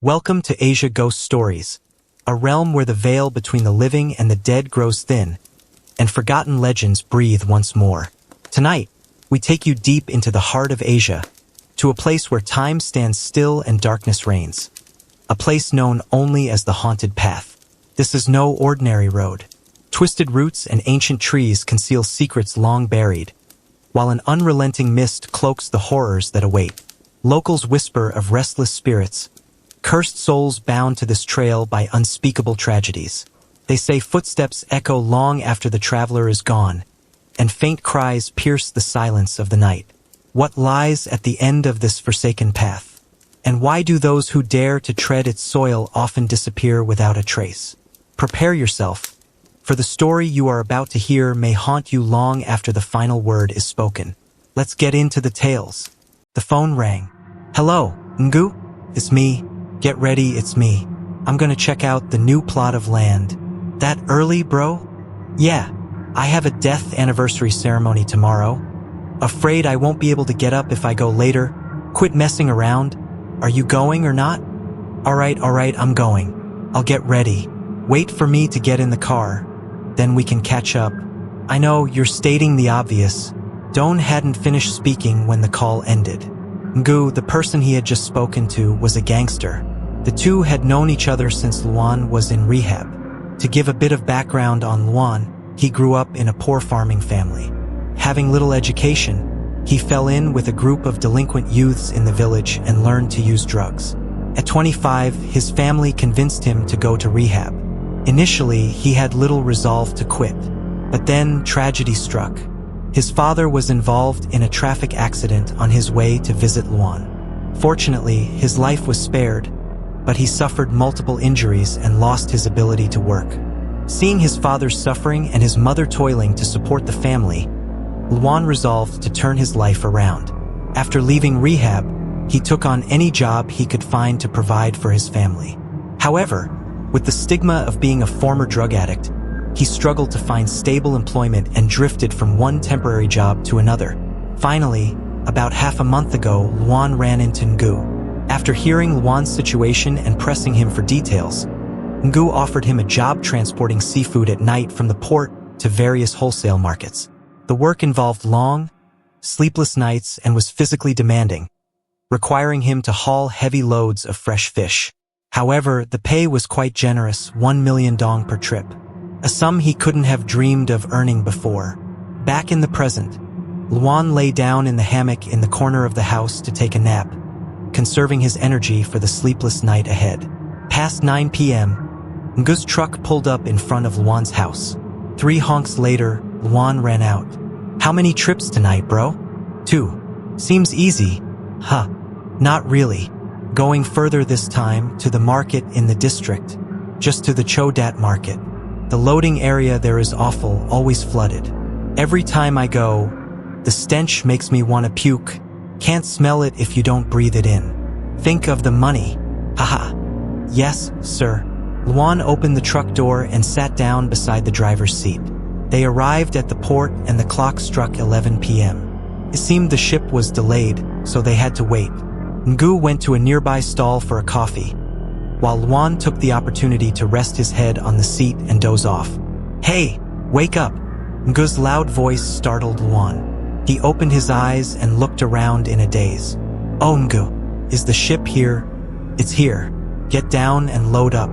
Welcome to Asia Ghost Stories, a realm where the veil between the living and the dead grows thin, and forgotten legends breathe once more. Tonight, we take you deep into the heart of Asia, to a place where time stands still and darkness reigns. A place known only as the Haunted Path. This is no ordinary road. Twisted roots and ancient trees conceal secrets long buried, while an unrelenting mist cloaks the horrors that await. Locals whisper of restless spirits, cursed souls bound to this trail by unspeakable tragedies. They say footsteps echo long after the traveler is gone, and faint cries pierce the silence of the night. What lies at the end of this forsaken path? And why do those who dare to tread its soil often disappear without a trace? Prepare yourself, for the story you are about to hear may haunt you long after the final word is spoken. Let's get into the tales. The phone rang. Hello, Ngu? It's me. Get ready, it's me. I'm gonna check out the new plot of land. That early, bro? Yeah, I have a death anniversary ceremony tomorrow. Afraid I won't be able to get up if I go later. Quit messing around. Are you going or not? Alright, I'm going. I'll get ready. Wait for me to get in the car. Then we can catch up. I know you're stating the obvious. Don hadn't finished speaking when the call ended. Ngu, the person he had just spoken to, was a gangster. The two had known each other since Luan was in rehab. To give a bit of background on Luan, he grew up in a poor farming family. Having little education, he fell in with a group of delinquent youths in the village and learned to use drugs. At 25, his family convinced him to go to rehab. Initially, he had little resolve to quit, but then tragedy struck. His father was involved in a traffic accident on his way to visit Luan. Fortunately, his life was spared, but he suffered multiple injuries and lost his ability to work. Seeing his father's suffering and his mother toiling to support the family, Luan resolved to turn his life around. After leaving rehab, he took on any job he could find to provide for his family. However, with the stigma of being a former drug addict, he struggled to find stable employment and drifted from one temporary job to another. Finally, about half a month ago, Luan ran into Ngu. After hearing Luan's situation and pressing him for details, Ngu offered him a job transporting seafood at night from the port to various wholesale markets. The work involved long, sleepless nights and was physically demanding, requiring him to haul heavy loads of fresh fish. However, the pay was quite generous, 1 million dong per trip, a sum he couldn't have dreamed of earning before. Back in the present, Luan lay down in the hammock in the corner of the house to take a nap, conserving his energy for the sleepless night ahead. Past 9 p.m., Ngu's truck pulled up in front of Luan's house. 3 honks later, Luan ran out. How many trips tonight, bro? 2. Seems easy. Huh. Not really. Going further this time, to the market in the district, just to the Chodat market. The loading area there is awful, always flooded. Every time I go, the stench makes me want to puke. Can't smell it if you don't breathe it in. Think of the money. Haha. Yes, sir. Luan opened the truck door and sat down beside the driver's seat. They arrived at the port and the clock struck 11 p.m. It seemed the ship was delayed, so they had to wait. Ngu went to a nearby stall for a coffee, while Luan took the opportunity to rest his head on the seat and doze off. Hey, wake up! Ngu's loud voice startled Luan. He opened his eyes and looked around in a daze. Oh, Ngu, is the ship here? It's here. Get down and load up.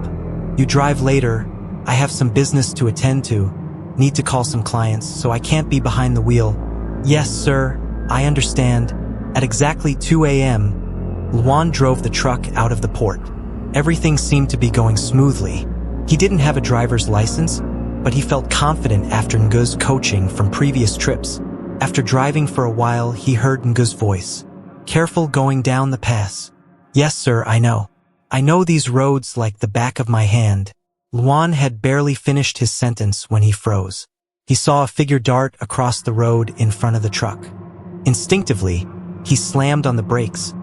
You drive later. I have some business to attend to. Need to call some clients, so I can't be behind the wheel. Yes, sir, I understand. At exactly 2 a.m., Luan drove the truck out of the port. Everything seemed to be going smoothly. He didn't have a driver's license, but he felt confident after Ngu's coaching from previous trips. After driving for a while, he heard Ngu's voice. Careful going down the pass. Yes, sir, I know. I know these roads like the back of my hand. Luan had barely finished his sentence when he froze. He saw a figure dart across the road in front of the truck. Instinctively, he slammed on the brakes,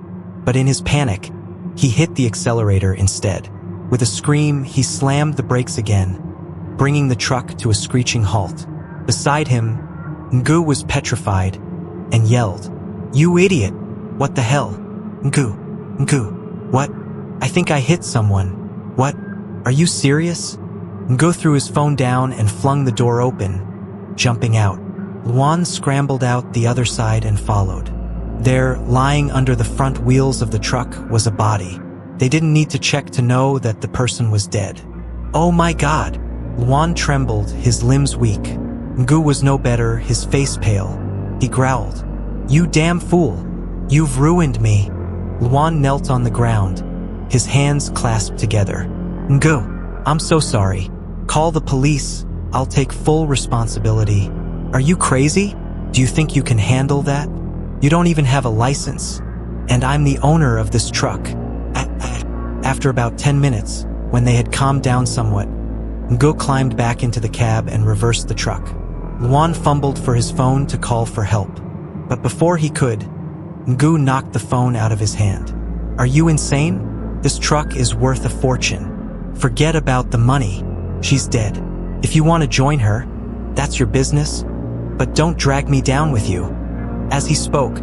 but in his panic, he hit the accelerator instead. With a scream, he slammed the brakes again, bringing the truck to a screeching halt. Beside him, Ngu was petrified and yelled, "You idiot! What the hell? Ngu, what? I think I hit someone. What? Are you serious? Ngo threw his phone down and flung the door open, jumping out. Luan scrambled out the other side and followed. There, lying under the front wheels of the truck, was a body. They didn't need to check to know that the person was dead. Oh my God! Luan trembled, his limbs weak. Ngu was no better, his face pale. He growled, "You damn fool! You've ruined me!" Luan knelt on the ground, his hands clasped together. "Ngu, I'm so sorry. Call the police. I'll take full responsibility." "Are you crazy? Do you think you can handle that? You don't even have a license. And I'm the owner of this truck." After about 10 minutes, when they had calmed down somewhat, Ngu climbed back into the cab and reversed the truck. Luan fumbled for his phone to call for help. But before he could, Ngu knocked the phone out of his hand. "Are you insane? This truck is worth a fortune. Forget about the money. She's dead. If you want to join her, that's your business. But don't drag me down with you." As he spoke,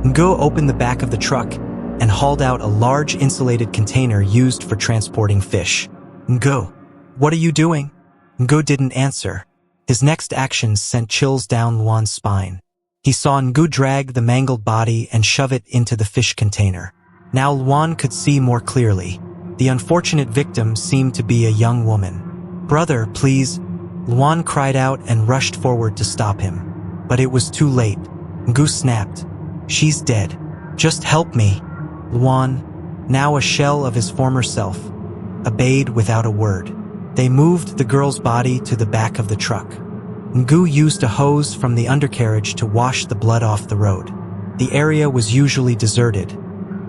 Ngu opened the back of the truck and hauled out a large insulated container used for transporting fish. "Ngu, what are you doing?" Ngu didn't answer. His next actions sent chills down Luan's spine. He saw Ngu drag the mangled body and shove it into the fish container. Now Luan could see more clearly. The unfortunate victim seemed to be a young woman. "Brother, please," Luan cried out and rushed forward to stop him. But it was too late. Ngu snapped, "She's dead. Just help me." Luan, now a shell of his former self, obeyed without a word. They moved the girl's body to the back of the truck. Ngu used a hose from the undercarriage to wash the blood off the road. The area was usually deserted,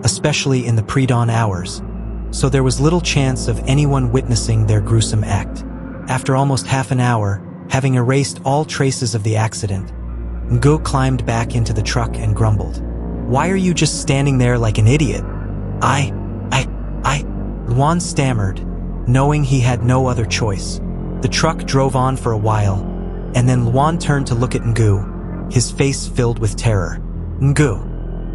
especially in the pre-dawn hours, so there was little chance of anyone witnessing their gruesome act. After almost half an hour, having erased all traces of the accident, Ngu climbed back into the truck and grumbled, "Why are you just standing there like an idiot?" I... Luan stammered, knowing he had no other choice. The truck drove on for a while, and then Luan turned to look at Ngu, his face filled with terror. "Ngu,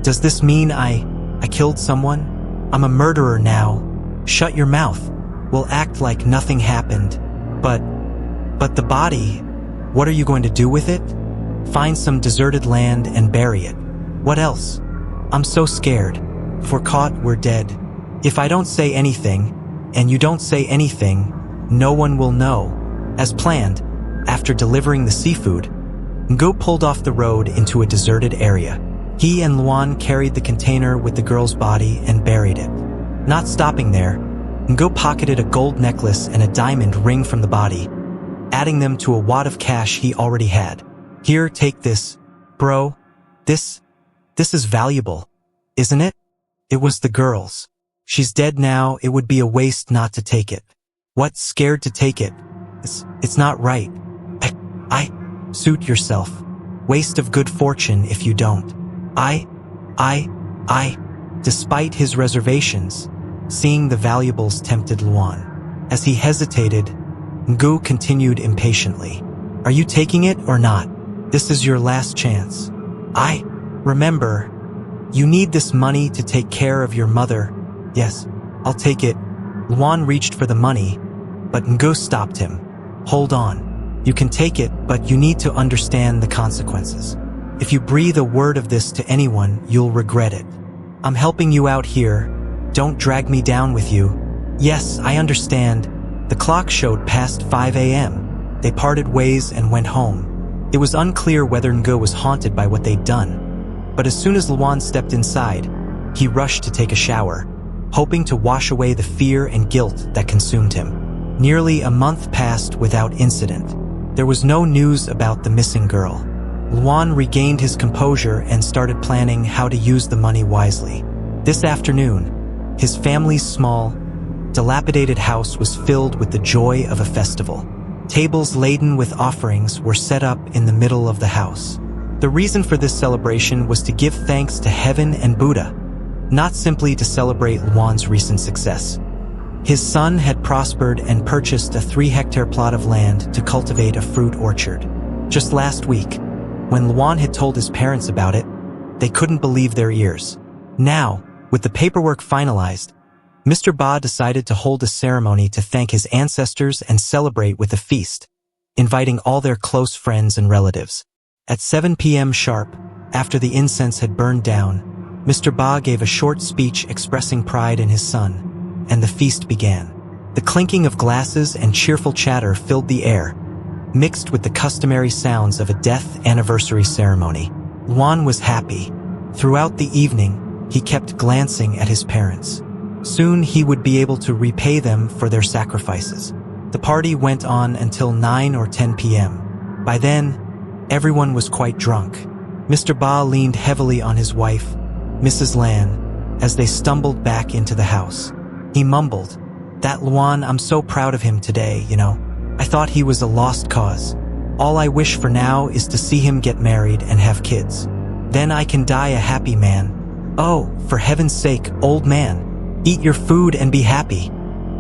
does this mean I killed someone? I'm a murderer now. Shut your mouth. We'll act like nothing happened. But the body, what are you going to do with it? Find some deserted land and bury it. What else? I'm so scared. If we're caught, we're dead. If I don't say anything, and you don't say anything, no one will know." As planned, after delivering the seafood, Ngu pulled off the road into a deserted area. He and Luan carried the container with the girl's body and buried it. Not stopping there, Ngu pocketed a gold necklace and a diamond ring from the body, adding them to a wad of cash he already had. "Here, take this. Bro, this is valuable, isn't it?" It was the girl's. "She's dead now, it would be a waste not to take it." "What, scared to take it? It's not right." I suit yourself. Waste of good fortune if you don't." Despite his reservations, seeing the valuables tempted Luan. As he hesitated, Ngu continued impatiently, "Are you taking it or not? This is your last chance. Remember, you need this money to take care of your mother." "Yes, I'll take it." Luan reached for the money, but Ngu stopped him. "Hold on. You can take it, but you need to understand the consequences. If you breathe a word of this to anyone, you'll regret it. I'm helping you out here. Don't drag me down with you." "Yes, I understand." The clock showed past 5 a.m. They parted ways and went home. It was unclear whether Ngu was haunted by what they'd done, but as soon as Luan stepped inside, he rushed to take a shower, hoping to wash away the fear and guilt that consumed him. Nearly a month passed without incident. There was no news about the missing girl. Luan regained his composure and started planning how to use the money wisely. This afternoon, his family's small, dilapidated house was filled with the joy of a festival. Tables laden with offerings were set up in the middle of the house. The reason for this celebration was to give thanks to heaven and Buddha, not simply to celebrate Luan's recent success. His son had prospered and purchased a 3-hectare plot of land to cultivate a fruit orchard. Just last week, when Luan had told his parents about it, they couldn't believe their ears. Now, with the paperwork finalized, Mr. Ba decided to hold a ceremony to thank his ancestors and celebrate with a feast, inviting all their close friends and relatives. At 7 p.m. sharp, after the incense had burned down, Mr. Ba gave a short speech expressing pride in his son, and the feast began. The clinking of glasses and cheerful chatter filled the air, mixed with the customary sounds of a death anniversary ceremony. Luan was happy. Throughout the evening, he kept glancing at his parents. Soon he would be able to repay them for their sacrifices. The party went on until 9 or 10 p.m. By then, everyone was quite drunk. Mr. Ba leaned heavily on his wife, Mrs. Lan, as they stumbled back into the house. He mumbled, "That Luan, I'm so proud of him today, you know. I thought he was a lost cause. All I wish for now is to see him get married and have kids. Then I can die a happy man. Oh, for heaven's sake, old man, eat your food and be happy."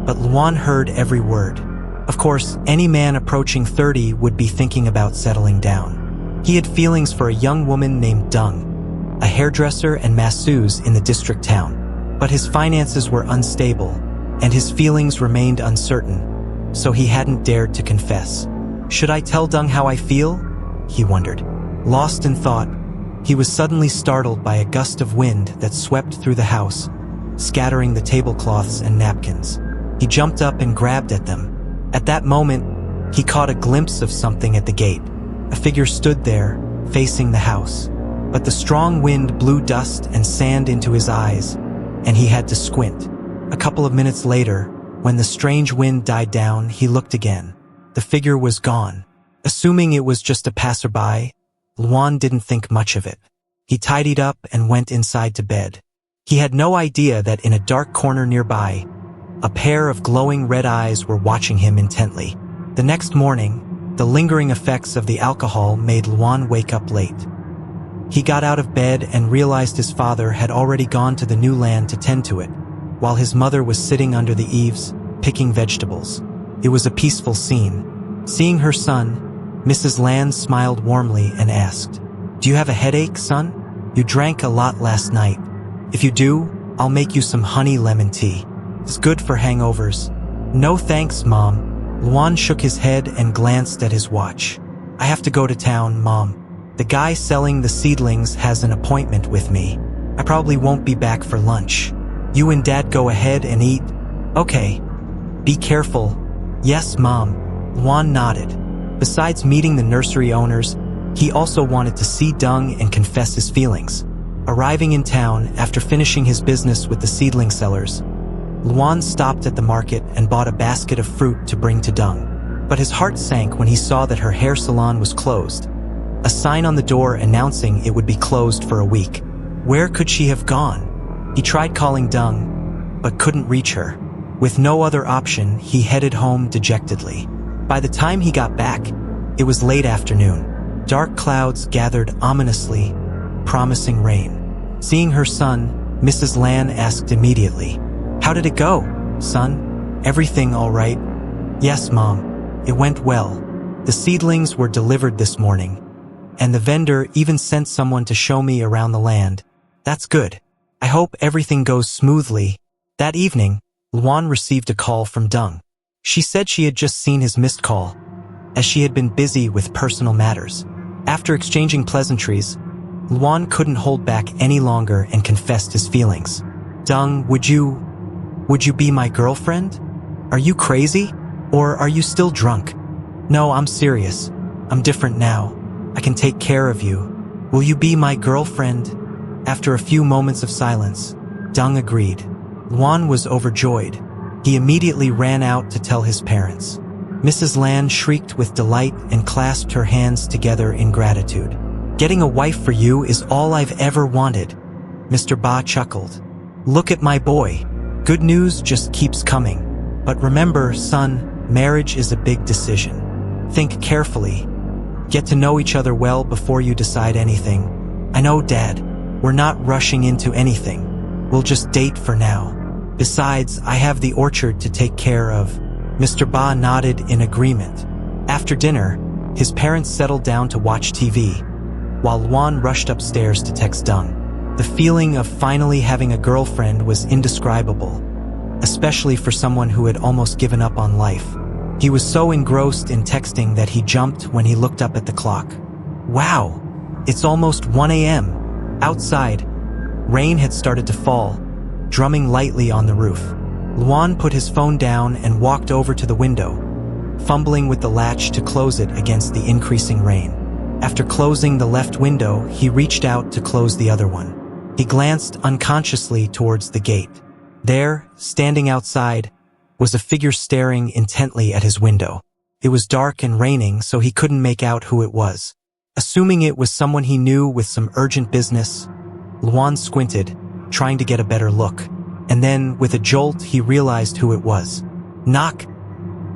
But Luan heard every word. Of course, any man approaching 30 would be thinking about settling down. He had feelings for a young woman named Dung, a hairdresser and masseuse in the district town. But his finances were unstable, and his feelings remained uncertain, so he hadn't dared to confess. Should I tell Dung how I feel? He wondered. Lost in thought, he was suddenly startled by a gust of wind that swept through the house, scattering the tablecloths and napkins. He jumped up and grabbed at them. At that moment, he caught a glimpse of something at the gate. A figure stood there, facing the house. But the strong wind blew dust and sand into his eyes, and he had to squint. A couple of minutes later, when the strange wind died down, he looked again. The figure was gone. Assuming it was just a passerby, Luan didn't think much of it. He tidied up and went inside to bed. He had no idea that in a dark corner nearby, a pair of glowing red eyes were watching him intently. The next morning, the lingering effects of the alcohol made Luan wake up late. He got out of bed and realized his father had already gone to the new land to tend to it, while his mother was sitting under the eaves, picking vegetables. It was a peaceful scene. Seeing her son, Mrs. Lan smiled warmly and asked, "Do you have a headache, son? You drank a lot last night. If you do, I'll make you some honey lemon tea. It's good for hangovers." "No thanks, Mom." Luan shook his head and glanced at his watch. "I have to go to town, Mom. The guy selling the seedlings has an appointment with me. I probably won't be back for lunch. You and Dad go ahead and eat." "Okay. Be careful." "Yes, Mom." Luan nodded. Besides meeting the nursery owners, he also wanted to see Dung and confess his feelings. Arriving in town after finishing his business with the seedling sellers, Luan stopped at the market and bought a basket of fruit to bring to Dung. But his heart sank when he saw that her hair salon was closed, a sign on the door announcing it would be closed for a week. Where could she have gone? He tried calling Dung, but couldn't reach her. With no other option, he headed home dejectedly. By the time he got back, it was late afternoon. Dark clouds gathered ominously, promising rain. Seeing her son, Mrs. Lan asked immediately, "How did it go, son? Everything all right?" "Yes, Mom. It went well. The seedlings were delivered this morning, and the vendor even sent someone to show me around the land. That's good. I hope everything goes smoothly." That evening, Luan received a call from Dung. She said she had just seen his missed call, as she had been busy with personal matters. After exchanging pleasantries, Luan couldn't hold back any longer and confessed his feelings. "Dung, would you be my girlfriend? Are you crazy? Or are you still drunk?" "No, I'm serious. I'm different now. I can take care of you. Will you be my girlfriend?" After a few moments of silence, Dung agreed. Luan was overjoyed. He immediately ran out to tell his parents. Mrs. Lan shrieked with delight and clasped her hands together in gratitude. "Getting a wife for you is all I've ever wanted." Mr. Ba chuckled. "Look at my boy. Good news just keeps coming. But remember, son, marriage is a big decision. Think carefully. Get to know each other well before you decide anything. I know, Dad, we're not rushing into anything. We'll just date for now. Besides, I have the orchard to take care of." Mr. Ba nodded in agreement. After dinner, his parents settled down to watch TV, while Luan rushed upstairs to text Dung. The feeling of finally having a girlfriend was indescribable. especially for someone who had almost given up on life. He was so engrossed in texting that he jumped when he looked up at the clock. Wow, it's almost 1 a.m. Outside, rain had started to fall, drumming lightly on the roof. Luan put his phone down and walked over to the window, fumbling with the latch to close it against the increasing rain. After closing the left window, he reached out to close the other one. He glanced unconsciously towards the gate. There, standing outside, was a figure staring intently at his window. It was dark and raining, so he couldn't make out who it was. Assuming it was someone he knew with some urgent business, Luan squinted, trying to get a better look. And then, with a jolt, he realized who it was. Knock!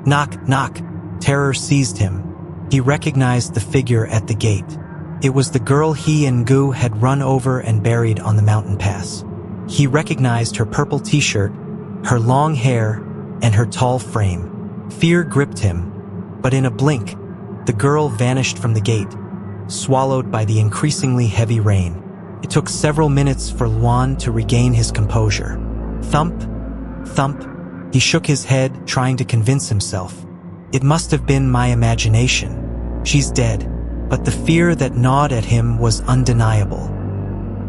Knock, knock! Terror seized him. He recognized the figure at the gate. It was the girl he and Gu had run over and buried on the mountain pass. He recognized her purple t-shirt, her long hair, and her tall frame. Fear gripped him, but in a blink, the girl vanished from the gate, swallowed by the increasingly heavy rain. It took several minutes for Luan to regain his composure. Thump, thump. He shook his head, trying to convince himself. It must have been my imagination. She's dead. But the fear that gnawed at him was undeniable.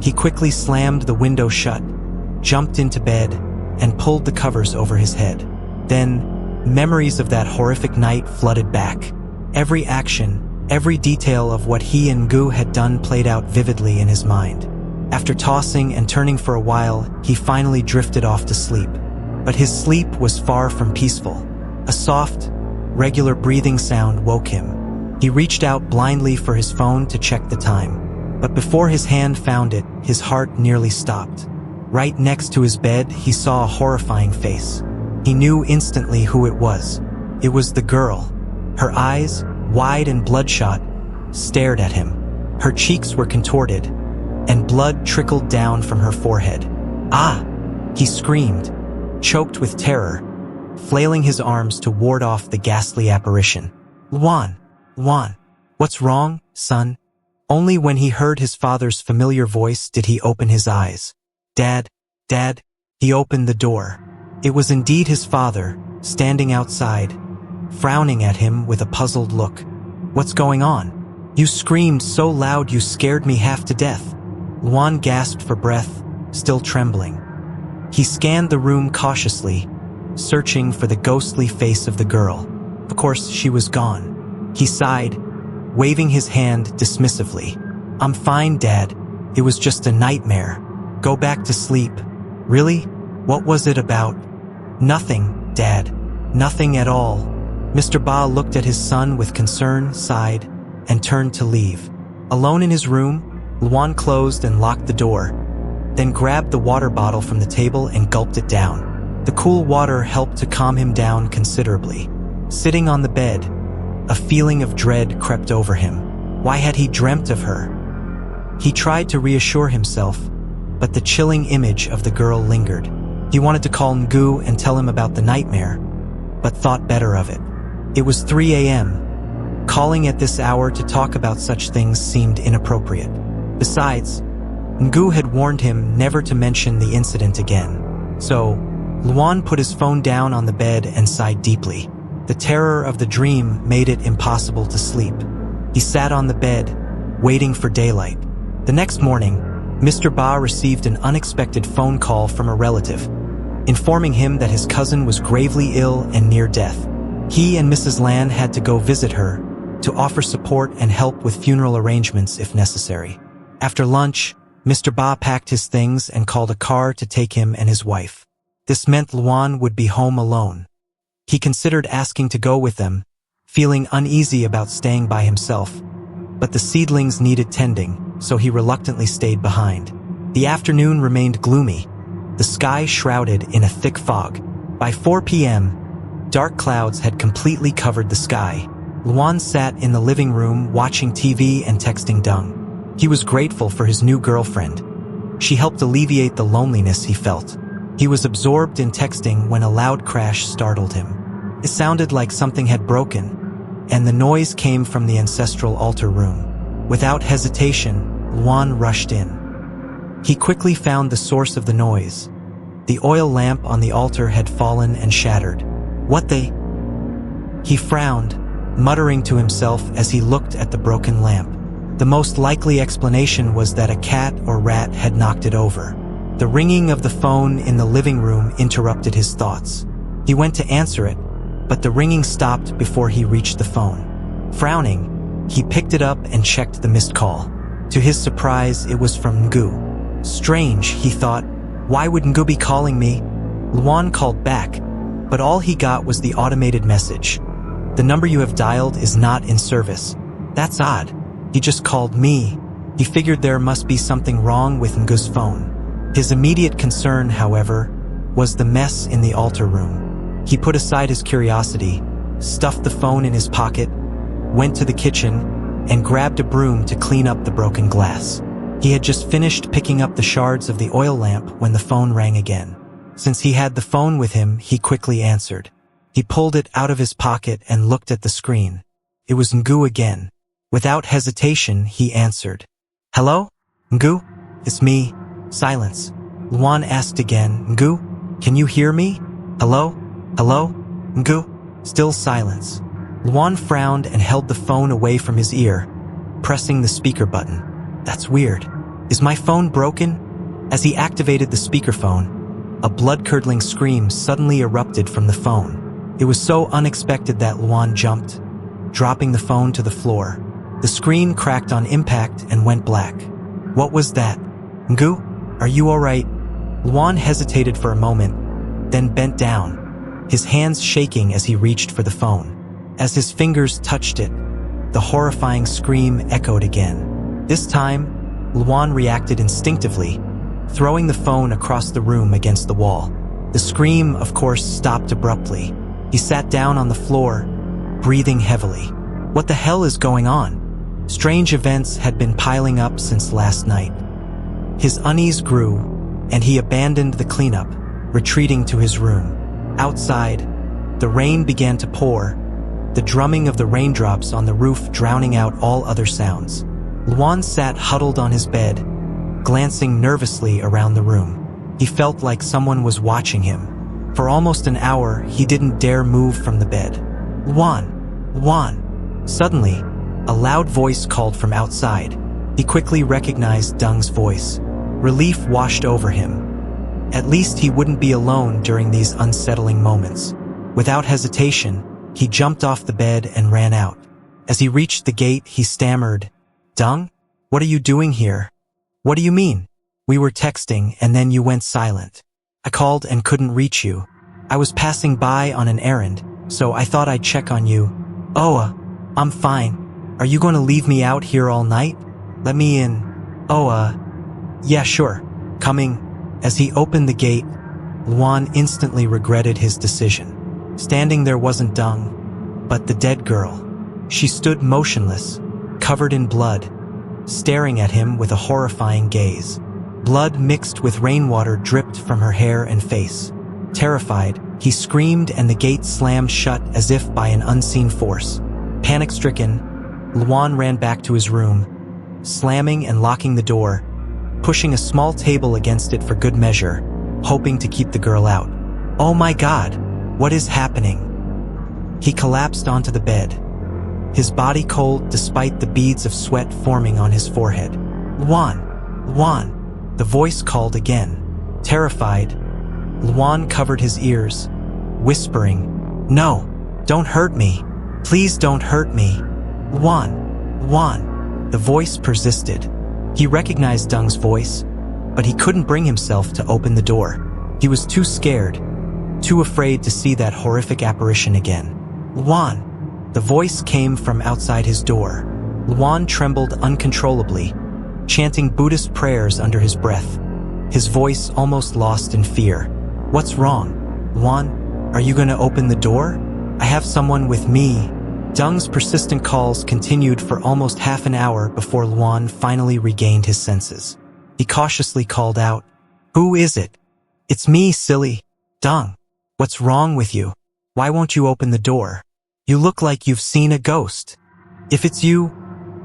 He quickly slammed the window shut, jumped into bed, and pulled the covers over his head. Then, memories of that horrific night flooded back. Every action, every detail of what he and Gu had done played out vividly in his mind. After tossing and turning for a while, he finally drifted off to sleep. But his sleep was far from peaceful. A soft, regular breathing sound woke him. He reached out blindly for his phone to check the time. But before his hand found it, his heart nearly stopped. Right next to his bed, he saw a horrifying face. He knew instantly who it was. It was the girl. Her eyes, wide and bloodshot, stared at him. Her cheeks were contorted, and blood trickled down from her forehead. Ah! He screamed, choked with terror, flailing his arms to ward off the ghastly apparition. Luan, what's wrong, son? Only when he heard his father's familiar voice did he open his eyes. Dad. He opened the door. It was indeed his father, standing outside, frowning at him with a puzzled look. What's going on? You screamed so loud you scared me half to death. Luan gasped for breath, still trembling. He scanned the room cautiously, searching for the ghostly face of the girl. Of course, she was gone. He sighed, waving his hand dismissively. I'm fine, Dad. It was just a nightmare. Go back to sleep. Really? What was it about? Nothing, Dad. Nothing at all. Mr. Ba looked at his son with concern, sighed, and turned to leave. Alone in his room, Luan closed and locked the door, then grabbed the water bottle from the table and gulped it down. The cool water helped to calm him down considerably. Sitting on the bed, a feeling of dread crept over him. Why had he dreamt of her? He tried to reassure himself, but the chilling image of the girl lingered. He wanted to call Ngu and tell him about the nightmare, but thought better of it. It was 3 a.m. Calling at this hour to talk about such things seemed inappropriate. Besides, Ngu had warned him never to mention the incident again. So, Luan put his phone down on the bed and sighed deeply. The terror of the dream made it impossible to sleep. He sat on the bed, waiting for daylight. The next morning, Mr. Ba received an unexpected phone call from a relative, informing him that his cousin was gravely ill and near death. He and Mrs. Lan had to go visit her to offer support and help with funeral arrangements if necessary. After lunch, Mr. Ba packed his things and called a car to take him and his wife. This meant Luan would be home alone. He considered asking to go with them, feeling uneasy about staying by himself, but the seedlings needed tending, so he reluctantly stayed behind. The afternoon remained gloomy, the sky shrouded in a thick fog. By 4 p.m., dark clouds had completely covered the sky. Luan sat in the living room watching TV and texting Dung. He was grateful for his new girlfriend. She helped alleviate the loneliness he felt. He was absorbed in texting when a loud crash startled him. It sounded like something had broken, and the noise came from the ancestral altar room. Without hesitation, Luan rushed in. He quickly found the source of the noise, The oil lamp on the altar had fallen and shattered. What the? He frowned, muttering to himself as he looked at the broken lamp. The most likely explanation was that a cat or rat had knocked it over. The ringing of the phone in the living room interrupted his thoughts. He went to answer it, but the ringing stopped before he reached the phone. Frowning, he picked it up and checked the missed call. To his surprise, it was from Ngu. Strange, he thought. Why would Ngu be calling me? Luan called back, but all he got was the automated message. The number you have dialed is not in service. That's odd. He just called me. He figured there must be something wrong with Ngu's phone. His immediate concern, however, was the mess in the altar room. He put aside his curiosity, stuffed the phone in his pocket, went to the kitchen, and grabbed a broom to clean up the broken glass. He had just finished picking up the shards of the oil lamp when the phone rang again. Since he had the phone with him, he quickly answered. He pulled it out of his pocket and looked at the screen. It was Ngu again. Without hesitation, he answered. Hello? Ngu? It's me. Silence. Luan asked again. Ngu? Can you hear me? Hello? Hello? Ngu? Still silence. Luan frowned and held the phone away from his ear, pressing the speaker button. That's weird. Is my phone broken? As he activated the speakerphone, a blood-curdling scream suddenly erupted from the phone. It was so unexpected that Luan jumped, dropping the phone to the floor. The screen cracked on impact and went black. What was that? Ngu? Are you alright? Luan hesitated for a moment, then bent down, his hands shaking as he reached for the phone. As his fingers touched it, the horrifying scream echoed again. This time, Luan reacted instinctively, throwing the phone across the room against the wall. The scream, of course, stopped abruptly. He sat down on the floor, breathing heavily. What the hell is going on? Strange events had been piling up since last night. His unease grew, and he abandoned the cleanup, retreating to his room. Outside, the rain began to pour, the drumming of the raindrops on the roof drowning out all other sounds. Luan sat huddled on his bed, glancing nervously around the room. He felt like someone was watching him. For almost an hour, he didn't dare move from the bed. Luan! Luan! Suddenly, a loud voice called from outside. He quickly recognized Dung's voice. Relief washed over him. At least he wouldn't be alone during these unsettling moments. Without hesitation, he jumped off the bed and ran out. As he reached the gate, he stammered, Dung? What are you doing here? What do you mean? We were texting and then you went silent. I called and couldn't reach you. I was passing by on an errand, so I thought I'd check on you. Oh, I'm fine. Are you going to leave me out here all night? Let me in. Yeah, sure. Coming. As he opened the gate, Luan instantly regretted his decision. Standing there wasn't Dung, but the dead girl. She stood motionless, covered in blood, staring at him with a horrifying gaze. Blood mixed with rainwater dripped from her hair and face. Terrified, he screamed and the gate slammed shut as if by an unseen force. Panic-stricken, Luan ran back to his room, slamming and locking the door, pushing a small table against it for good measure, hoping to keep the girl out. Oh my God, what is happening? He collapsed onto the bed, his body cold despite the beads of sweat forming on his forehead. Luan! Luan! The voice called again. Terrified, Luan covered his ears, whispering, No, don't hurt me. Please don't hurt me. Luan! Luan! The voice persisted. He recognized Dung's voice, but he couldn't bring himself to open the door. He was too scared, too afraid to see that horrific apparition again. Luan! The voice came from outside his door. Luan trembled uncontrollably, chanting Buddhist prayers under his breath, his voice almost lost in fear. What's wrong? Luan, are you going to open the door? I have someone with me. Dung's persistent calls continued for almost half an hour before Luan finally regained his senses. He cautiously called out, Who is it? It's me, silly. Dung, what's wrong with you? Why won't you open the door? You look like you've seen a ghost. If it's you,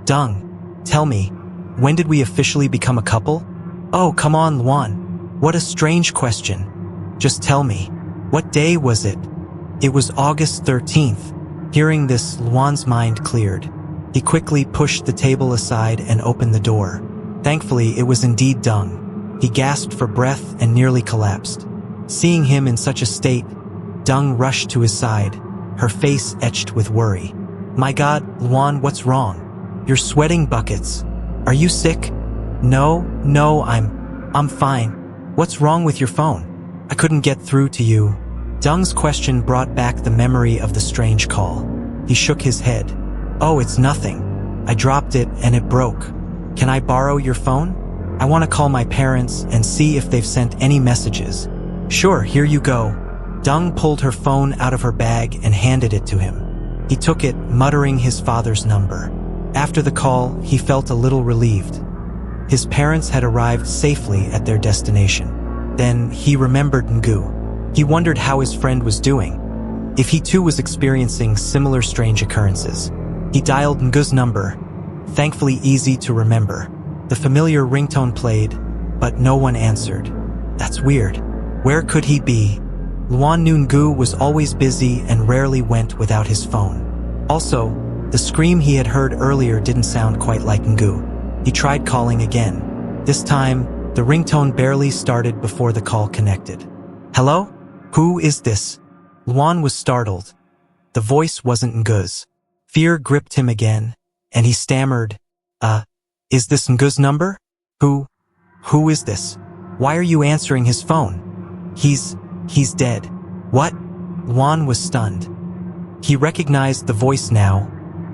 Dung, tell me, when did we officially become a couple? Oh, come on, Luan. What a strange question. Just tell me. What day was it? It was August 13th. Hearing this, Luan's mind cleared. He quickly pushed the table aside and opened the door. Thankfully, it was indeed Dung. He gasped for breath and nearly collapsed. Seeing him in such a state, Dung rushed to his side, her face etched with worry. My God, Luan, what's wrong? You're sweating buckets. Are you sick? No, I'm fine. What's wrong with your phone? I couldn't get through to you. Dung's question brought back the memory of the strange call. He shook his head. Oh, it's nothing. I dropped it and it broke. Can I borrow your phone? I want to call my parents and see if they've sent any messages. Sure, here you go. Dung pulled her phone out of her bag and handed it to him. He took it, muttering his father's number. After the call, he felt a little relieved. His parents had arrived safely at their destination. Then he remembered Ngu. He wondered how his friend was doing, if he too was experiencing similar strange occurrences. He dialed Ngu's number, thankfully easy to remember. The familiar ringtone played, but no one answered. That's weird. Where could he be? Luan knew Ngu was always busy and rarely went without his phone. Also, the scream he had heard earlier didn't sound quite like Ngu. He tried calling again. This time, the ringtone barely started before the call connected. Hello? Who is this? Luan was startled. The voice wasn't Ngu's. Fear gripped him again, and he stammered, is this Ngu's number? Who is this? Why are you answering his phone? He's dead. What? Luan was stunned. He recognized the voice now.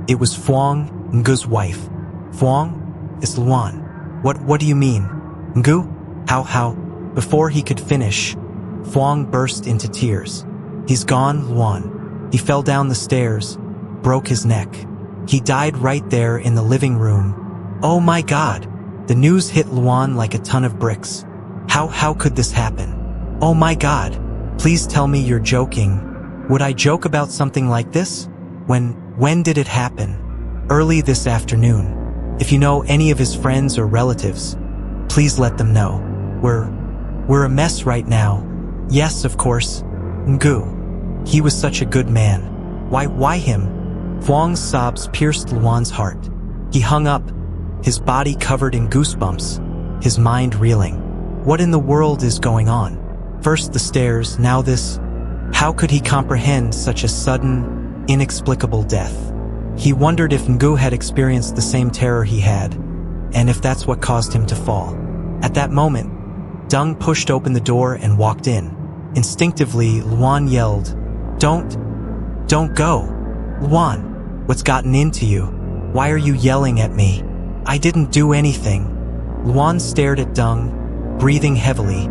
It was Phuong, Ngu's wife. Phuong? It's Luan. What do you mean? Ngu? How? Before he could finish, Phuong burst into tears. He's gone, Luan. He fell down the stairs, broke his neck. He died right there in the living room. Oh my God! The news hit Luan like a ton of bricks. How could this happen? Oh my God! Please tell me you're joking. Would I joke about something like this? When did it happen? Early this afternoon. If you know any of his friends or relatives, please let them know. We're a mess right now. Yes, of course. Ngu. He was such a good man. Why him? Phuong's sobs pierced Luan's heart. He hung up, his body covered in goosebumps, his mind reeling. What in the world is going on? First the stairs, now this. How could he comprehend such a sudden, inexplicable death? He wondered if Ngu had experienced the same terror he had, and if that's what caused him to fall. At that moment, Dung pushed open the door and walked in. Instinctively, Luan yelled, Don't go! Luan, what's gotten into you? Why are you yelling at me? I didn't do anything. Luan stared at Dung, breathing heavily,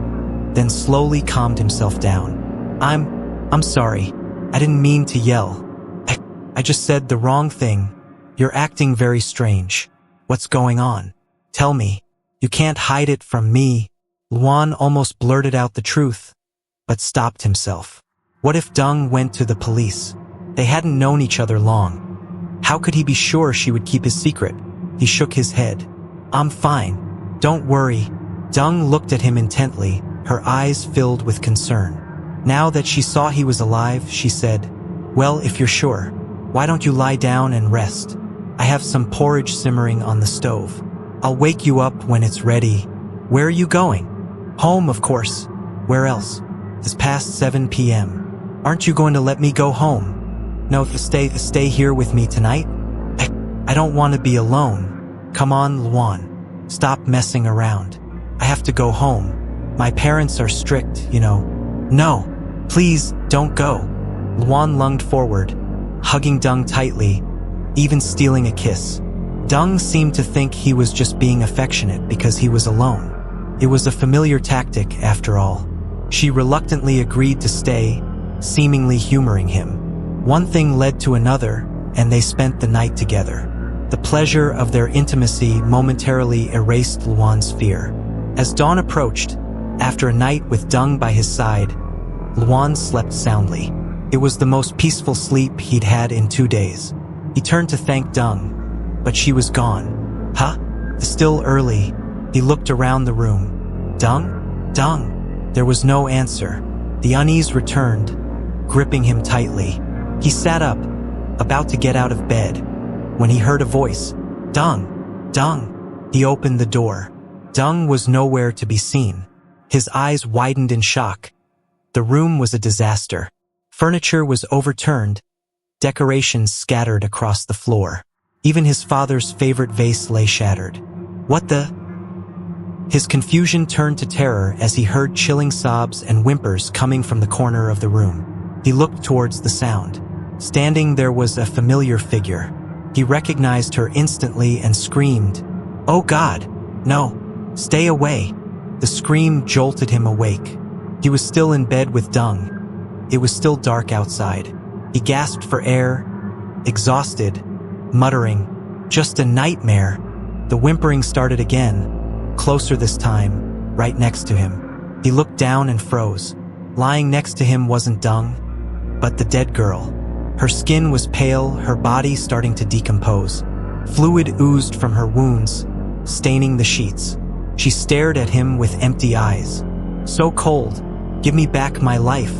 then slowly calmed himself down. I'm sorry. I didn't mean to yell. I just said the wrong thing. You're acting very strange. What's going on? Tell me. You can't hide it from me. Luan almost blurted out the truth, but stopped himself. What if Dung went to the police? They hadn't known each other long. How could he be sure she would keep his secret? He shook his head. I'm fine. Don't worry. Dung looked at him intently, her eyes filled with concern. Now that she saw he was alive, she said, Well, if you're sure, why don't you lie down and rest? I have some porridge simmering on the stove. I'll wake you up when it's ready. Where are you going? Home, of course. Where else? It's past 7 p.m. Aren't you going to let me go home? No, stay here with me tonight? I don't want to be alone. Come on, Luan. Stop messing around. I have to go home. My parents are strict, you know. No, please, don't go. Luan lunged forward, hugging Dung tightly, even stealing a kiss. Dung seemed to think he was just being affectionate because he was alone. It was a familiar tactic, after all. She reluctantly agreed to stay, seemingly humoring him. One thing led to another, and they spent the night together. The pleasure of their intimacy momentarily erased Luan's fear. As dawn approached, after a night with Dung by his side, Luan slept soundly. It was the most peaceful sleep he'd had in 2 days. He turned to thank Dung, but she was gone. Huh? It's still early. He looked around the room. Dung? Dung? There was no answer. The unease returned, gripping him tightly. He sat up, about to get out of bed, when he heard a voice. Dung! Dung! He opened the door. Dung was nowhere to be seen. His eyes widened in shock. The room was a disaster. Furniture was overturned, decorations scattered across the floor. Even his father's favorite vase lay shattered. What the? His confusion turned to terror as he heard chilling sobs and whimpers coming from the corner of the room. He looked towards the sound. Standing there was a familiar figure. He recognized her instantly and screamed, "Oh God, no, stay away." The scream jolted him awake. He was still in bed with Dung. It was still dark outside. He gasped for air, exhausted, muttering, "Just a nightmare." The whimpering started again, closer this time, right next to him. He looked down and froze. Lying next to him wasn't Dung, but the dead girl. Her skin was pale, her body starting to decompose. Fluid oozed from her wounds, staining the sheets. She stared at him with empty eyes. So cold. "Give me back my life.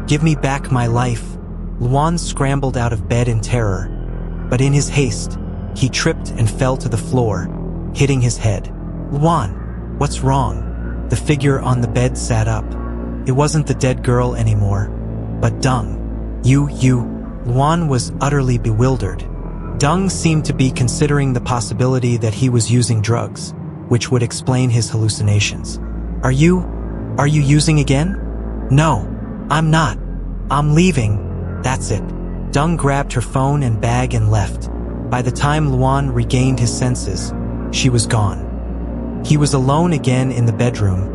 Give me back my life." Luan scrambled out of bed in terror, but in his haste, he tripped and fell to the floor, hitting his head. "Luan, what's wrong?" The figure on the bed sat up. It wasn't the dead girl anymore, but Dung. You. Luan was utterly bewildered. Dung seemed to be considering the possibility that he was using drugs, which would explain his hallucinations. Are you using again?" "No, I'm not. I'm leaving. That's it." Dung grabbed her phone and bag and left. By the time Luan regained his senses, she was gone. He was alone again in the bedroom,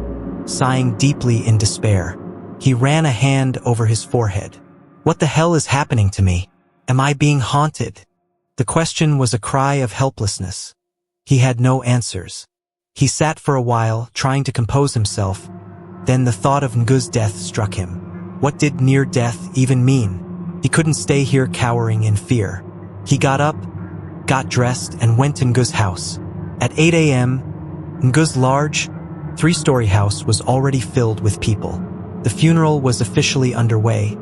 sighing deeply in despair. He ran a hand over his forehead. What the hell is happening to me? Am I being haunted? The question was a cry of helplessness. He had no answers. He sat for a while, trying to compose himself. Then the thought of Ngu's death struck him. What did near death even mean? He couldn't stay here cowering in fear. He got up, got dressed, and went to Ngu's house. At 8 a.m., Ngu's large, 3-story house was already filled with people. The funeral was officially underway,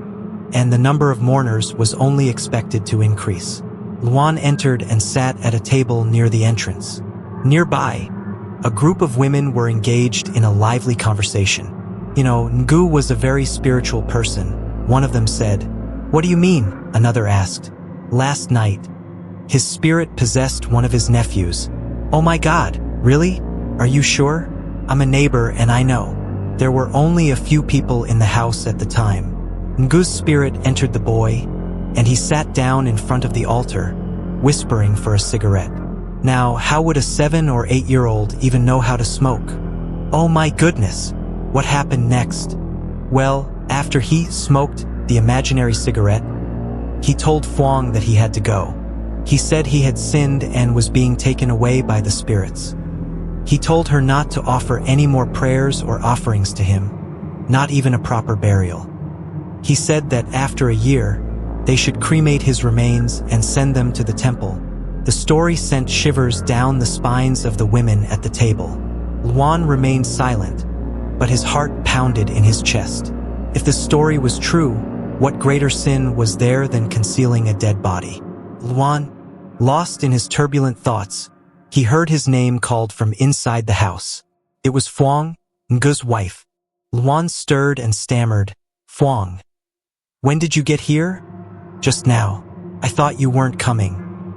and the number of mourners was only expected to increase. Luan entered and sat at a table near the entrance. Nearby, a group of women were engaged in a lively conversation. Ngu was a very spiritual person, one of them said. "What do you mean?" another asked. "Last night, his spirit possessed one of his nephews." "Oh my God, really? Are you sure? I'm a neighbor and I know." There were only a few people in the house at the time. Ngu's spirit entered the boy, and he sat down in front of the altar, whispering for a cigarette. Now, how would a 7 or 8-year-old even know how to smoke? Oh my goodness, what happened next? Well, after he smoked the imaginary cigarette, he told Phuong that he had to go. He said he had sinned and was being taken away by the spirits. He told her not to offer any more prayers or offerings to him, not even a proper burial. He said that after a year, they should cremate his remains and send them to the temple. The story sent shivers down the spines of the women at the table. Luan remained silent, but his heart pounded in his chest. If the story was true, what greater sin was there than concealing a dead body? Luan, lost in his turbulent thoughts, he heard his name called from inside the house. It was Phuong, Ngu's wife. Luan stirred and stammered, "Phuong. When did you get here?" "Just now. I thought you weren't coming.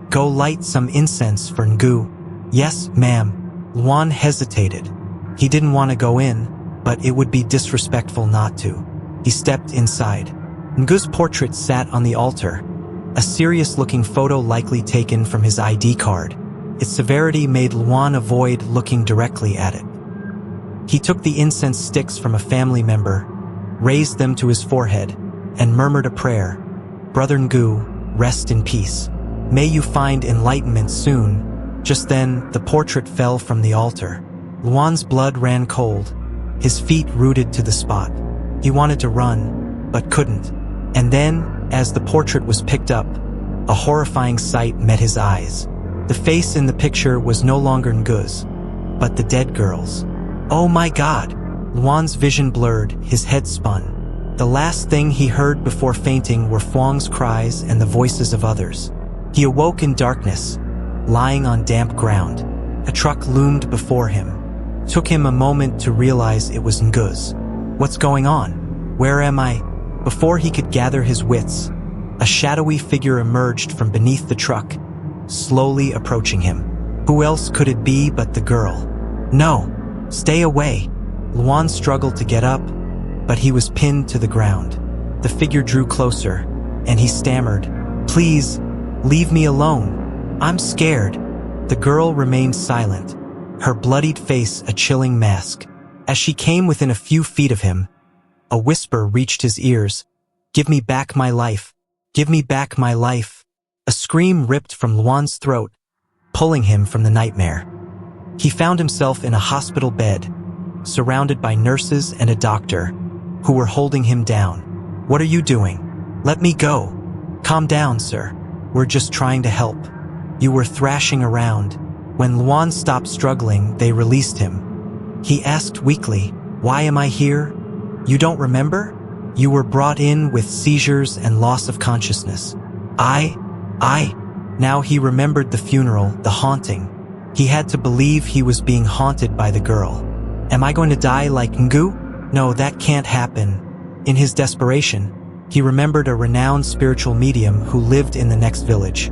Go light some incense for Ngu." "Yes, ma'am." Luan hesitated. He didn't want to go in, but it would be disrespectful not to. He stepped inside. Ngu's portrait sat on the altar, a serious-looking photo likely taken from his ID card. Its severity made Luan avoid looking directly at it. He took the incense sticks from a family member, raised them to his forehead, and murmured a prayer. "Brother Ngu, rest in peace. May you find enlightenment soon." Just then, the portrait fell from the altar. Luan's blood ran cold, his feet rooted to the spot. He wanted to run, but couldn't. And then, as the portrait was picked up, a horrifying sight met his eyes. The face in the picture was no longer Ngu's, but the dead girl's. Oh my God! Luan's vision blurred, his head spun. The last thing he heard before fainting were Phuong's cries and the voices of others. He awoke in darkness, lying on damp ground. A truck loomed before him. Took him a moment to realize it was Nguz. What's going on? Where am I? Before he could gather his wits, a shadowy figure emerged from beneath the truck, slowly approaching him. Who else could it be but the girl? No, stay away. Luan struggled to get up, but he was pinned to the ground. The figure drew closer, and he stammered, "Please, leave me alone. I'm scared." The girl remained silent, her bloodied face a chilling mask. As she came within a few feet of him, a whisper reached his ears. "Give me back my life. Give me back my life." A scream ripped from Luan's throat, pulling him from the nightmare. He found himself in a hospital bed, surrounded by nurses and a doctor, who were holding him down. "What are you doing? Let me go." "Calm down, sir. We're just trying to help." "You were thrashing around." When Luan stopped struggling, they released him. He asked weakly, "Why am I here? You don't remember? You were brought in with seizures and loss of consciousness." I. Now he remembered the funeral, the haunting. He had to believe he was being haunted by the girl. "Am I going to die like Ngu? No, that can't happen." In his desperation, he remembered a renowned spiritual medium who lived in the next village,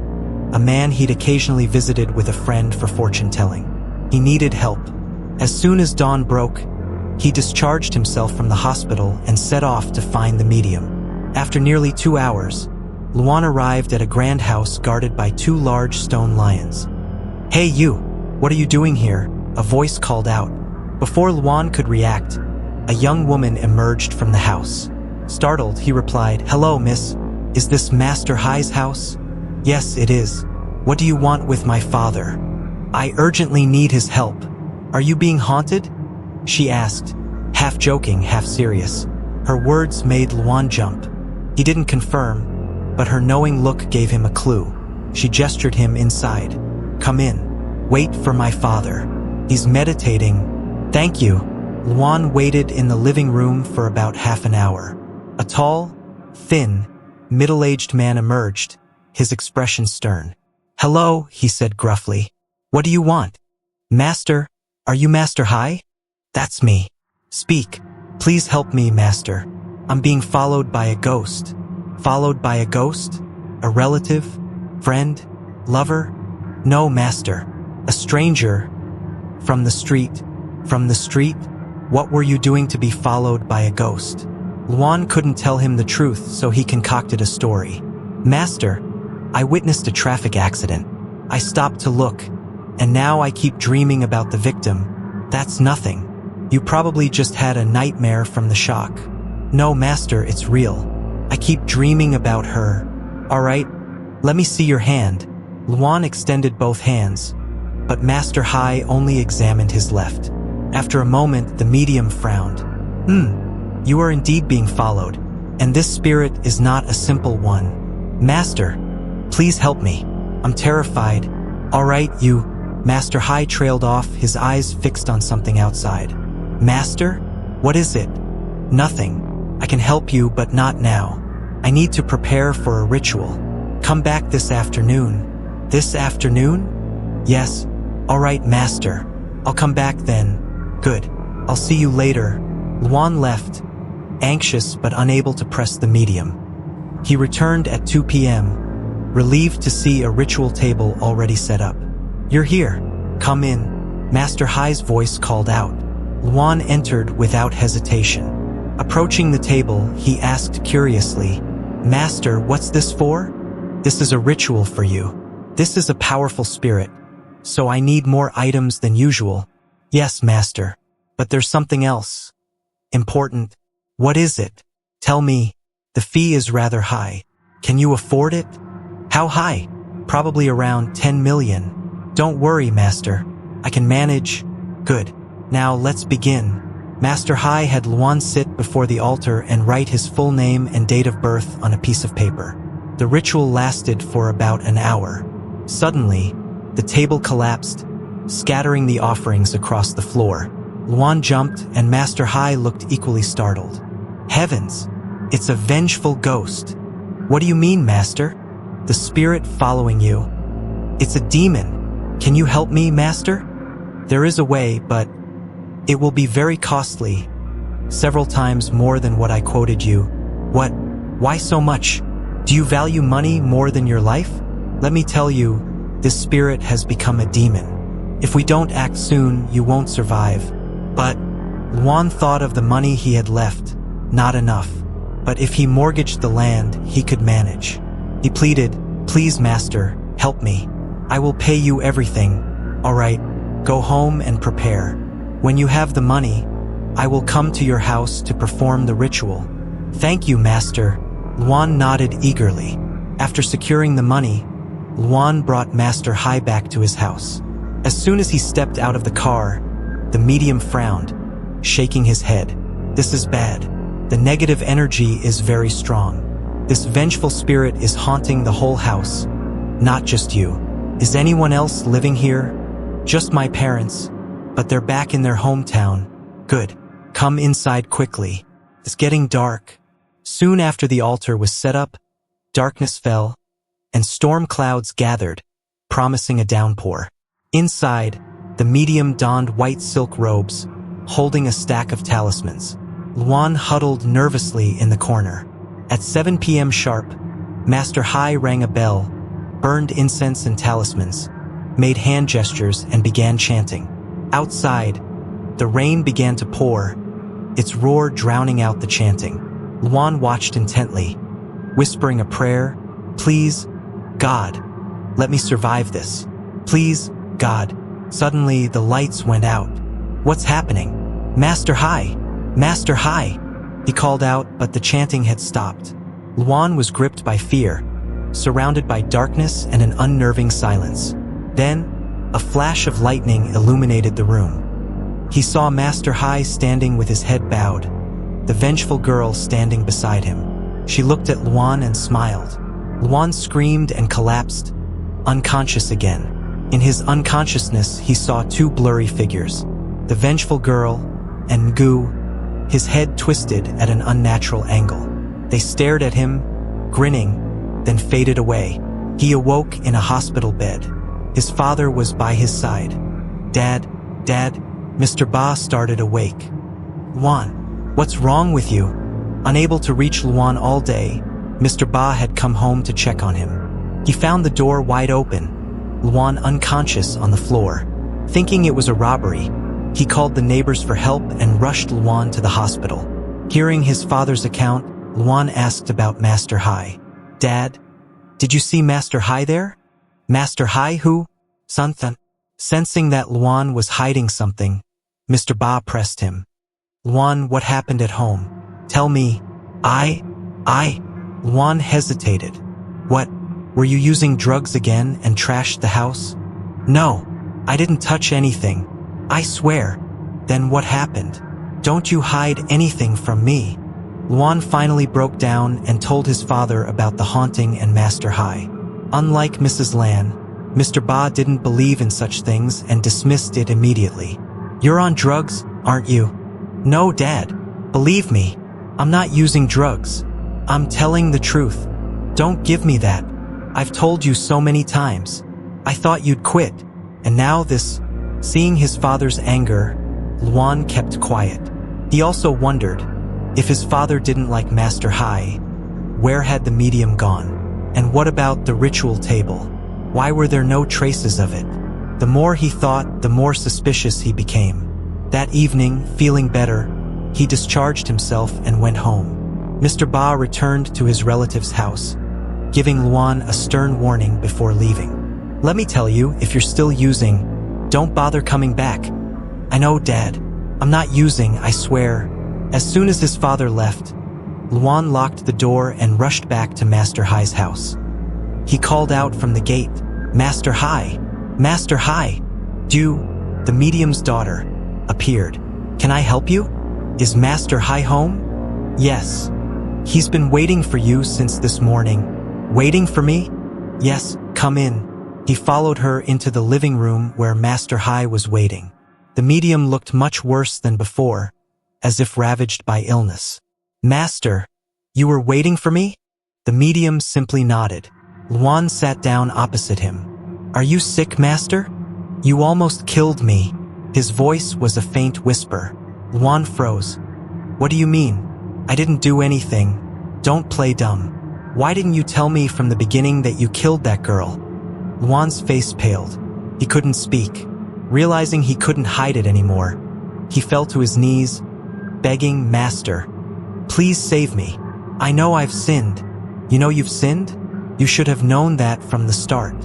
a man he'd occasionally visited with a friend for fortune-telling. He needed help. As soon as dawn broke, he discharged himself from the hospital and set off to find the medium. After nearly 2 hours, Luan arrived at a grand house guarded by 2 large stone lions. "Hey you, what are you doing here?" a voice called out. Before Luan could react, a young woman emerged from the house. Startled, he replied, "Hello, miss. Is this Master Hai's house?" "Yes, it is. What do you want with my father?" "I urgently need his help." "Are you being haunted?" she asked, half joking, half serious. Her words made Luan jump. He didn't confirm, but her knowing look gave him a clue. She gestured him inside. "Come in. Wait for my father. He's meditating." "Thank you." Luan waited in the living room for about half an hour. A tall, thin, middle-aged man emerged, his expression stern. "Hello," he said gruffly. "What do you want?" "Master, are you Master Hai?" "That's me." "Speak. Please help me, Master. I'm being followed by a ghost." "Followed by a ghost? A relative? Friend? Lover?" "No, Master. A stranger. From the street." "From the street? What were you doing to be followed by a ghost?" Luan couldn't tell him the truth, so he concocted a story. "Master, I witnessed a traffic accident. I stopped to look, and now I keep dreaming about the victim." "That's nothing. You probably just had a nightmare from the shock." "No, Master, it's real. I keep dreaming about her." "All right, let me see your hand." Luan extended both hands, but Master Hai only examined his left. After a moment, the medium frowned. You are indeed being followed, and this spirit is not a simple one. Master, please help me. I'm terrified." "All right, you." Master Hai trailed off, his eyes fixed on something outside. "Master? What is it?" "Nothing. I can help you, but not now. I need to prepare for a ritual. Come back this afternoon." "This afternoon?" "Yes." "All right, Master. I'll come back then." "Good. I'll see you later." Luan left, anxious but unable to press the medium. He returned at 2 p.m., relieved to see a ritual table already set up. "You're here. Come in." Master Hai's voice called out. Luan entered without hesitation. Approaching the table, he asked curiously, "Master, what's this for?" "This is a ritual for you. This is a powerful spirit, so I need more items than usual." "Yes, Master, but there's something else. Important." "What is it?" "Tell me. The fee is rather high. Can you afford it?" "How high?" "Probably around 10 million. "Don't worry, Master. I can manage." "Good. Now let's begin." Master Hai had Luan sit before the altar and write his full name and date of birth on a piece of paper. The ritual lasted for about an hour. Suddenly, the table collapsed, scattering the offerings across the floor. Luan jumped, and Master Hai looked equally startled. "Heavens! It's a vengeful ghost. What do you mean, Master? The spirit following you. It's a demon. Can you help me, Master? There is a way, but it will be very costly. Several times more than what I quoted you. What? Why so much? Do you value money more than your life? Let me tell you, this spirit has become a demon. If we don't act soon, you won't survive. But Luan thought of the money he had left. Not enough. But if he mortgaged the land, he could manage. He pleaded, "Please, Master, help me. I will pay you everything. All right, go home and prepare. When you have the money, I will come to your house to perform the ritual." "Thank you, Master." Luan nodded eagerly. After securing the money, Luan brought Master Hai back to his house. As soon as he stepped out of the car, the medium frowned, shaking his head. "This is bad. The negative energy is very strong. This vengeful spirit is haunting the whole house, not just you. Is anyone else living here?" "Just my parents, but they're back in their hometown." "Good. Come inside quickly. It's getting dark." Soon after the altar was set up, darkness fell, and storm clouds gathered, promising a downpour. Inside, the medium donned white silk robes, holding a stack of talismans. Luan huddled nervously in the corner. At 7 p.m. sharp, Master Hai rang a bell, burned incense and talismans, made hand gestures, and began chanting. Outside, the rain began to pour, its roar drowning out the chanting. Luan watched intently, whispering a prayer. "Please, God, let me survive this. Please, God." Suddenly, the lights went out. "What's happening? Master Hai! Master Hai!" He called out, but the chanting had stopped. Luan was gripped by fear, surrounded by darkness and an unnerving silence. Then, a flash of lightning illuminated the room. He saw Master Hai standing with his head bowed, the vengeful girl standing beside him. She looked at Luan and smiled. Luan screamed and collapsed, unconscious again. In his unconsciousness, he saw two blurry figures, the vengeful girl and Ngu, his head twisted at an unnatural angle. They stared at him, grinning, then faded away. He awoke in a hospital bed. His father was by his side. Dad, Mr. Ba started awake. "Luan, what's wrong with you?" Unable to reach Luan all day, Mr. Ba had come home to check on him. He found the door wide open, Luan unconscious on the floor. Thinking it was a robbery, he called the neighbors for help and rushed Luan to the hospital. Hearing his father's account, Luan asked about Master Hai. "Dad, did you see Master Hai there?" "Master Hai who?" "Something." Sensing that Luan was hiding something, Mr. Ba pressed him. "Luan, what happened at home? Tell me." I. Luan hesitated. "What, were you using drugs again and trashed the house?" "No, I didn't touch anything. I swear." "Then what happened? Don't you hide anything from me." Luan finally broke down and told his father about the haunting and Master Hai. Unlike Mrs. Lan, Mr. Ba didn't believe in such things and dismissed it immediately. "You're on drugs, aren't you?" "No, Dad. Believe me, I'm not using drugs. I'm telling the truth. Don't give me that. I've told you so many times. I thought you'd quit. And now this." Seeing his father's anger, Luan kept quiet. He also wondered, if his father didn't like Master Hai, where had the medium gone? And what about the ritual table? Why were there no traces of it? The more he thought, the more suspicious he became. That evening, feeling better, he discharged himself and went home. Mr. Ba returned to his relative's house, giving Luan a stern warning before leaving. "Let me tell you, if you're still using, don't bother coming back." "I know, Dad. I'm not using, I swear." As soon as his father left, Luan locked the door and rushed back to Master Hai's house. He called out from the gate, "Master Hai! Master Hai!" The medium's daughter, appeared. "Can I help you? Is Master Hai home?" "Yes. He's been waiting for you since this morning." "Waiting for me?" "Yes, come in." He followed her into the living room where Master Hai was waiting. The medium looked much worse than before, as if ravaged by illness. "Master, You were waiting for me? The medium simply nodded. Luan sat down opposite him. Are you sick, master? You almost killed me. His voice was a faint whisper. Luan froze. What do you mean? I didn't do anything. Don't play dumb. Why didn't you tell me from the beginning that you killed that girl? Luan's face paled. He couldn't speak. Realizing he couldn't hide it anymore, he fell to his knees, begging, Master, please save me. I know I've sinned. You know you've sinned? You should have known that from the start.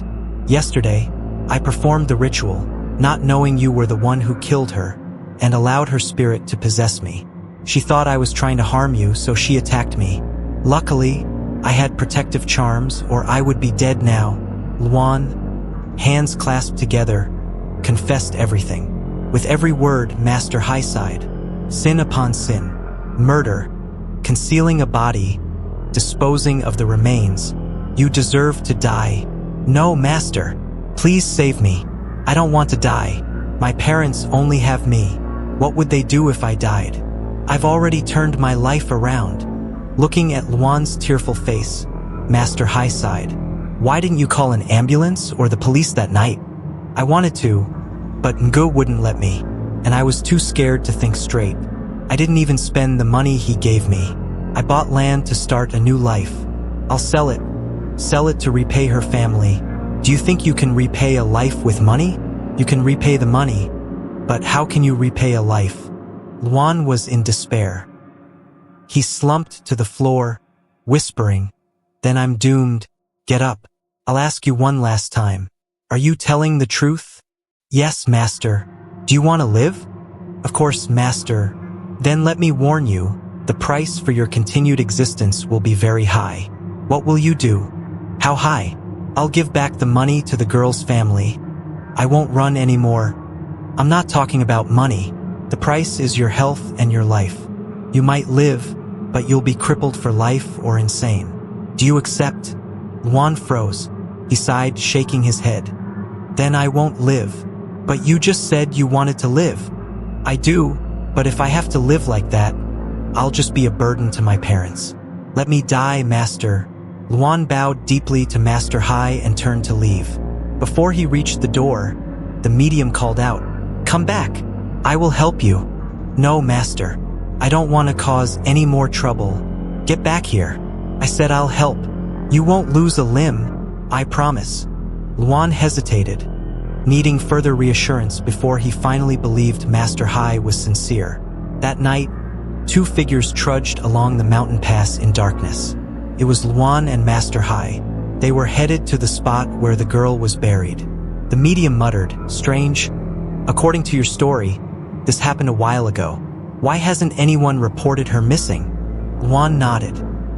Yesterday, I performed the ritual, not knowing you were the one who killed her, and allowed her spirit to possess me. She thought I was trying to harm you, so she attacked me. Luckily, I had protective charms, or I would be dead now. Luan, hands clasped together, confessed everything. With every word, Master High sighed. Sin upon sin, murder, concealing a body, disposing of the remains. You deserve to die. No, Master, please save me. I don't want to die. My parents only have me. What would they do if I died? I've already turned my life around. Looking at Luan's tearful face, Master High sighed. Why didn't you call an ambulance or the police that night? I wanted to, but Ngo wouldn't let me, and I was too scared to think straight. I didn't even spend the money he gave me. I bought land to start a new life. I'll sell it to repay her family. Do you think you can repay a life with money? You can repay the money, but how can you repay a life? Luan was in despair. He slumped to the floor, whispering, Then I'm doomed. Get up. I'll ask you one last time. Are you telling the truth? Yes, Master. Do you want to live? Of course, Master. Then let me warn you, the price for your continued existence will be very high. What will you do? How high? I'll give back the money to the girl's family. I won't run anymore. I'm not talking about money. The price is your health and your life. You might live, but you'll be crippled for life or insane. Do you accept? Luan froze. He sighed, shaking his head. Then I won't live. But you just said you wanted to live. I do, but if I have to live like that, I'll just be a burden to my parents. Let me die, Master. Luan bowed deeply to Master High and turned to leave. Before he reached the door, the medium called out, Come back. I will help you. No, Master. I don't want to cause any more trouble. Get back here. I said I'll help. You won't lose a limb, I promise. Luan hesitated, needing further reassurance before he finally believed Master High was sincere. That night, two figures trudged along the mountain pass in darkness. It was Luan and Master High. They were headed to the spot where the girl was buried. The medium muttered, Strange. According to your story, this happened a while ago. Why hasn't anyone reported her missing? Luan nodded.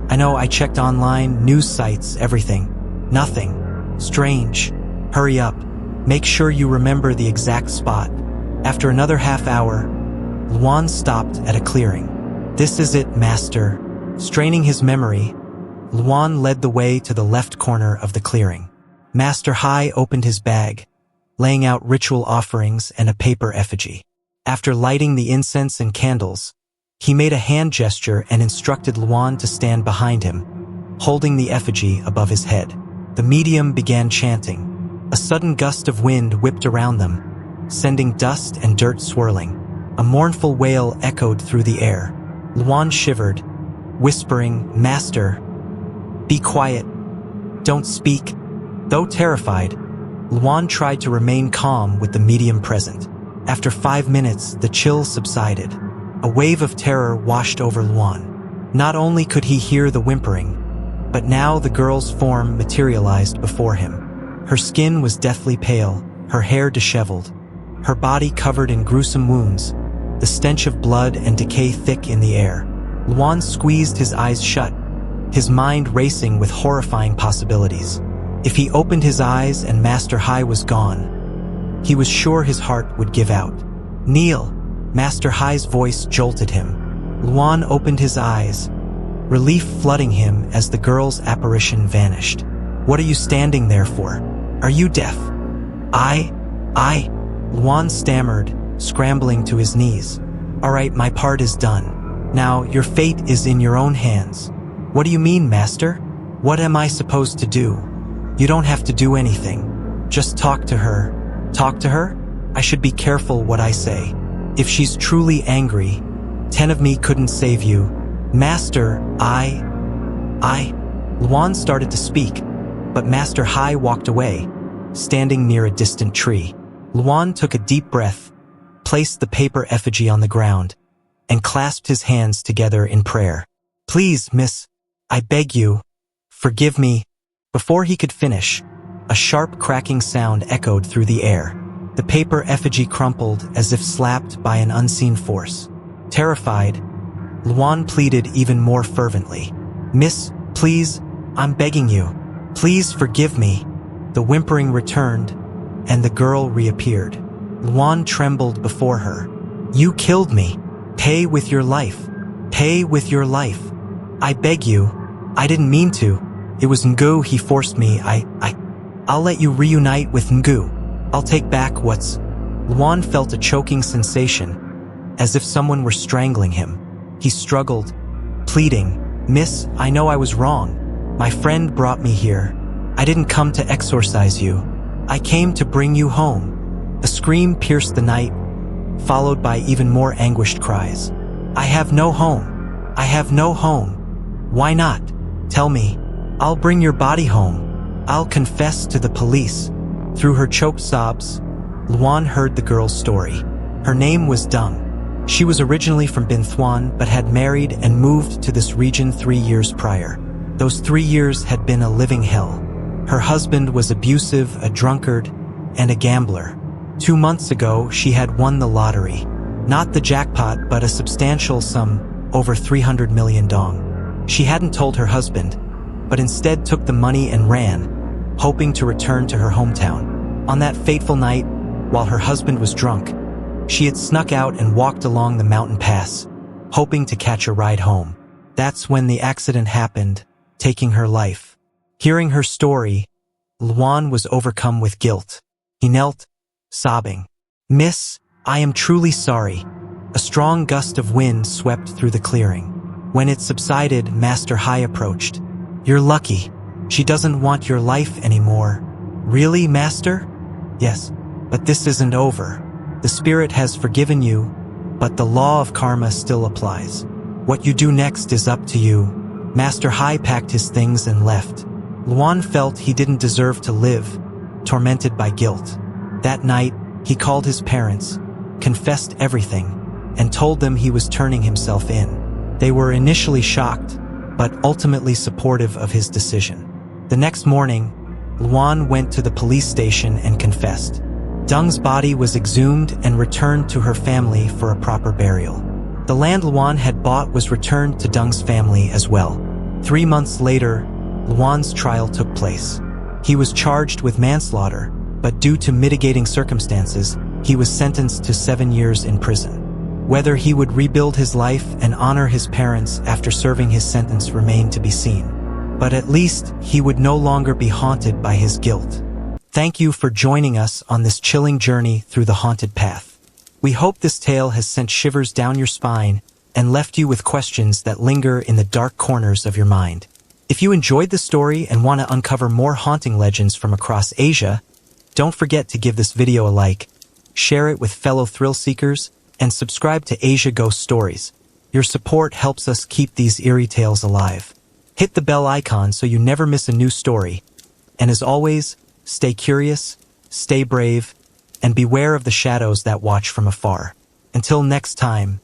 I know, I checked online, news sites, everything. Nothing. Strange. Hurry up. Make sure you remember the exact spot. After another half hour, Luan stopped at a clearing. This is it, Master. Straining his memory, Luan led the way to the left corner of the clearing. Master High opened his bag, laying out ritual offerings and a paper effigy. After lighting the incense and candles, he made a hand gesture and instructed Luan to stand behind him, holding the effigy above his head. The medium began chanting. A sudden gust of wind whipped around them, sending dust and dirt swirling. A mournful wail echoed through the air. Luan shivered, whispering, Master, be quiet. Don't speak. Though terrified, Luan tried to remain calm with the medium present. After 5 minutes, the chill subsided. A wave of terror washed over Luan. Not only could he hear the whimpering, but now the girl's form materialized before him. Her skin was deathly pale, her hair disheveled, her body covered in gruesome wounds, the stench of blood and decay thick in the air. Luan squeezed his eyes shut, his mind racing with horrifying possibilities. If he opened his eyes and Master High was gone, he was sure his heart would give out. Kneel! Master High's voice jolted him. Luan opened his eyes, relief flooding him as the girl's apparition vanished. What are you standing there for? Are you deaf? I... Luan stammered, scrambling to his knees. All right, my part is done. Now, your fate is in your own hands. What do you mean, master? What am I supposed to do? You don't have to do anything. Just talk to her. Talk to her? I should be careful what I say. If she's truly angry, 10 of me couldn't save you. Master, Luan started to speak, but Master Hai walked away, standing near a distant tree. Luan took a deep breath, placed the paper effigy on the ground, and clasped his hands together in prayer. Please, miss, I beg you, forgive me. Before he could finish, a sharp cracking sound echoed through the air. The paper effigy crumpled as if slapped by an unseen force. Terrified, Luan pleaded even more fervently. Miss, please, I'm begging you. Please forgive me. The whimpering returned, and the girl reappeared. Luan trembled before her. You killed me. Pay with your life. Pay with your life. I beg you. I didn't mean to. It was Ngu, he forced me. I'll let you reunite with Ngu. I'll take back what's... Luan felt a choking sensation, as if someone were strangling him. He struggled, pleading, Miss, I know I was wrong. My friend brought me here. I didn't come to exorcise you. I came to bring you home. A scream pierced the night, followed by even more anguished cries. I have no home. I have no home. Why not? Tell me. I'll bring your body home. I'll confess to the police. Through her choked sobs, Luan heard the girl's story. Her name was Dung. She was originally from Bin Thuan but had married and moved to this region 3 years prior. Those 3 years had been a living hell. Her husband was abusive, a drunkard, and a gambler. 2 months ago, she had won the lottery. Not the jackpot, but a substantial sum, over 300 million dong. She hadn't told her husband, but instead took the money and ran, hoping to return to her hometown. On that fateful night, while her husband was drunk, she had snuck out and walked along the mountain pass, hoping to catch a ride home. That's when the accident happened, taking her life. Hearing her story, Luan was overcome with guilt. He knelt, sobbing. Miss, I am truly sorry. A strong gust of wind swept through the clearing. When it subsided, Master Hai approached. You're lucky. She doesn't want your life anymore. Really, Master? Yes, but this isn't over. The spirit has forgiven you, but the law of karma still applies. What you do next is up to you. Master Hai packed his things and left. Luan felt he didn't deserve to live, tormented by guilt. That night, he called his parents, confessed everything, and told them he was turning himself in. They were initially shocked, but ultimately supportive of his decision. The next morning, Luan went to the police station and confessed. Dung's body was exhumed and returned to her family for a proper burial. The land Luan had bought was returned to Dung's family as well. 3 months later, Luan's trial took place. He was charged with manslaughter, but due to mitigating circumstances, he was sentenced to 7 years in prison. Whether he would rebuild his life and honor his parents after serving his sentence remained to be seen. But at least he would no longer be haunted by his guilt. Thank you for joining us on this chilling journey through the haunted path. We hope this tale has sent shivers down your spine and left you with questions that linger in the dark corners of your mind. If you enjoyed the story and want to uncover more haunting legends from across Asia, don't forget to give this video a like, share it with fellow thrill seekers, and subscribe to Asia Ghost Stories. Your support helps us keep these eerie tales alive. Hit the bell icon so you never miss a new story. And as always, stay curious, stay brave, and beware of the shadows that watch from afar. Until next time,